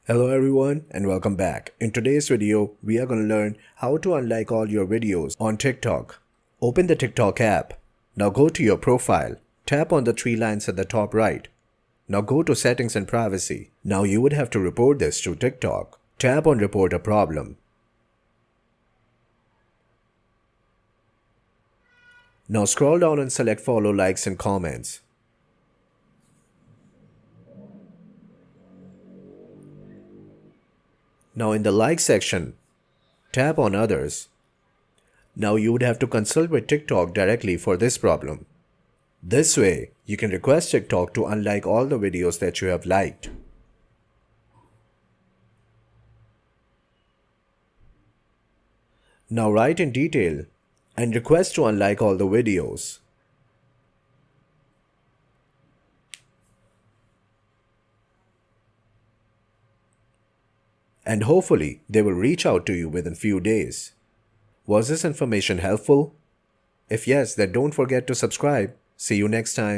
Hello everyone and welcome back. In today's video, we are going to learn how to unlike all your videos on TikTok. Open the TikTok app. Now go to your profile. Tap on the three lines at the top right. Now go to settings and privacy. Now you would have to report this to TikTok. Tap on report a problem. Now scroll down and select follow, likes and comments. Now in the like section, tap on others. Now you would have to consult with TikTok directly for this problem. This way, you can request TikTok to unlike all the videos that you have liked. Now write in detail and request to unlike all the videos. And hopefully, they will reach out to you within few days. Was this information helpful? If yes, then don't forget to subscribe. See you next time.